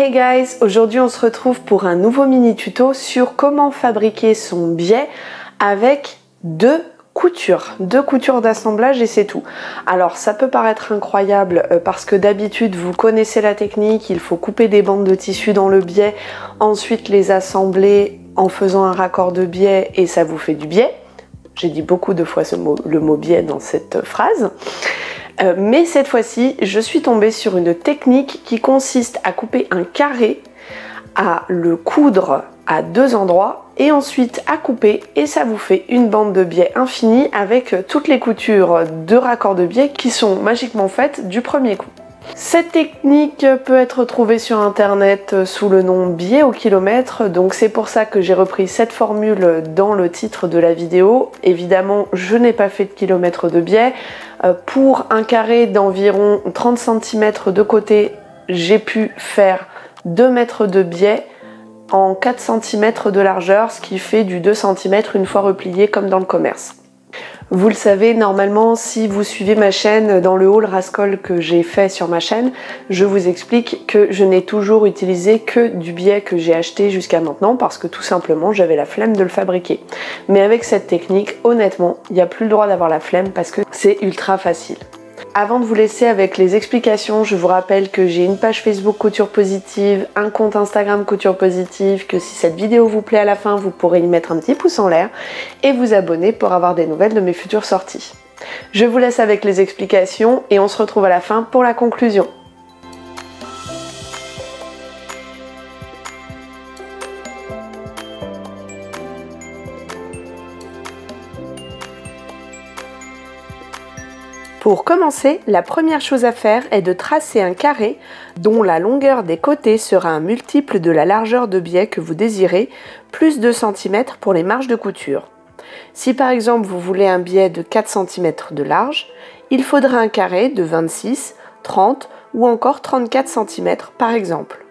Hey guys, aujourd'hui on se retrouve pour un nouveau mini tuto sur comment fabriquer son biais avec deux coutures d'assemblage et c'est tout. Alors ça peut paraître incroyable parce que d'habitude vous connaissez la technique, il faut couper des bandes de tissu dans le biais, ensuite les assembler en faisant un raccord de biais et ça vous fait du biais. J'ai dit beaucoup de fois le mot biais dans cette phrase. Mais cette fois-ci, je suis tombée sur une technique qui consiste à couper un carré, à le coudre à deux endroits et ensuite à couper et ça vous fait une bande de biais infinie avec toutes les coutures de raccord de biais qui sont magiquement faites du premier coup. Cette technique peut être trouvée sur internet sous le nom biais au kilomètre, donc c'est pour ça que j'ai repris cette formule dans le titre de la vidéo. Évidemment, je n'ai pas fait de kilomètre de biais. Pour un carré d'environ 30 cm de côté, j'ai pu faire 2 mètres de biais en 4 cm de largeur, ce qui fait du 2 cm une fois replié comme dans le commerce. Vous le savez, normalement, si vous suivez ma chaîne, dans le haul rascol que j'ai fait sur ma chaîne, je vous explique que je n'ai toujours utilisé que du biais que j'ai acheté jusqu'à maintenant parce que tout simplement, j'avais la flemme de le fabriquer. Mais avec cette technique, honnêtement, il n'y a plus le droit d'avoir la flemme parce que c'est ultra facile. Avant de vous laisser avec les explications, je vous rappelle que j'ai une page Facebook Couture Positive, un compte Instagram Couture Positive, que si cette vidéo vous plaît à la fin, vous pourrez y mettre un petit pouce en l'air et vous abonner pour avoir des nouvelles de mes futures sorties. Je vous laisse avec les explications et on se retrouve à la fin pour la conclusion. Pour commencer, la première chose à faire est de tracer un carré dont la longueur des côtés sera un multiple de la largeur de biais que vous désirez, plus 2 cm pour les marges de couture. Si par exemple vous voulez un biais de 4 cm de large, il faudra un carré de 26, 30 ou encore 34 cm par exemple.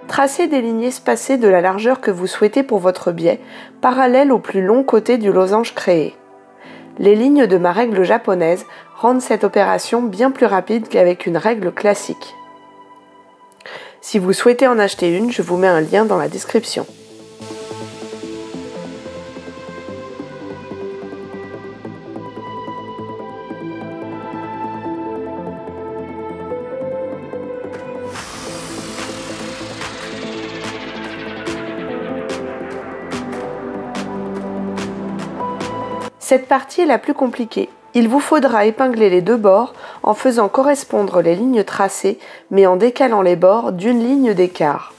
Tracez des lignes espacées de la largeur que vous souhaitez pour votre biais, parallèles au plus long côté du losange créé. Les lignes de ma règle japonaise rendent cette opération bien plus rapide qu'avec une règle classique. Si vous souhaitez en acheter une, je vous mets un lien dans la description. Cette partie est la plus compliquée. Il vous faudra épingler les deux bords en faisant correspondre les lignes tracées, mais en décalant les bords d'une ligne d'écart.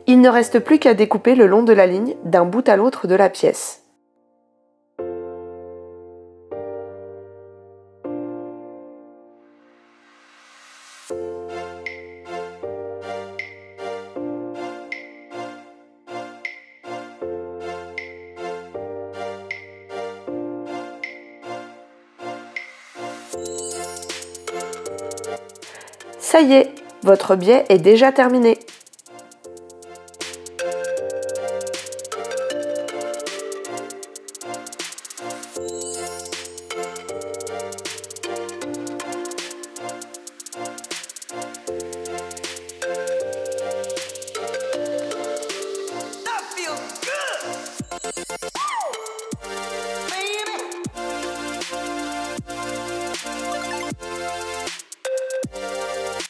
Il ne reste plus qu'à découper le long de la ligne d'un bout à l'autre de la pièce. Ça y est, votre biais est déjà terminé.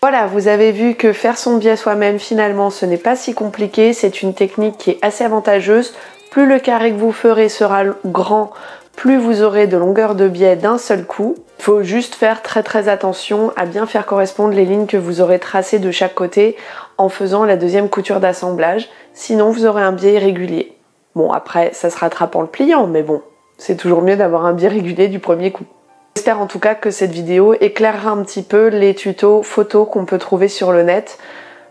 Voilà, vous avez vu que faire son biais soi-même, finalement, ce n'est pas si compliqué. C'est une technique qui est assez avantageuse. Plus le carré que vous ferez sera grand, plus vous aurez de longueur de biais d'un seul coup. Il faut juste faire très attention à bien faire correspondre les lignes que vous aurez tracées de chaque côté en faisant la deuxième couture d'assemblage. Sinon, vous aurez un biais irrégulier. Bon, après, ça se rattrape en le pliant, mais bon, c'est toujours mieux d'avoir un biais régulier du premier coup. J'espère en tout cas que cette vidéo éclairera un petit peu les tutos photos qu'on peut trouver sur le net,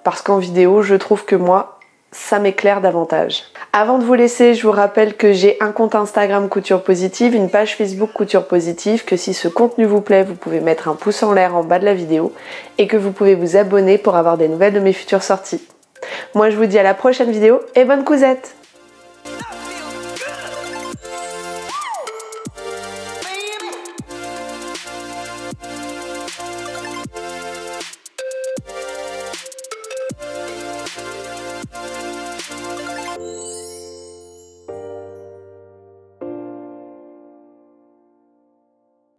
parce qu'en vidéo, je trouve que moi, ça m'éclaire davantage. Avant de vous laisser, je vous rappelle que j'ai un compte Instagram Couture Positive, une page Facebook Couture Positive, que si ce contenu vous plaît, vous pouvez mettre un pouce en l'air en bas de la vidéo, et que vous pouvez vous abonner pour avoir des nouvelles de mes futures sorties. Moi, je vous dis à la prochaine vidéo, et bonne cousette!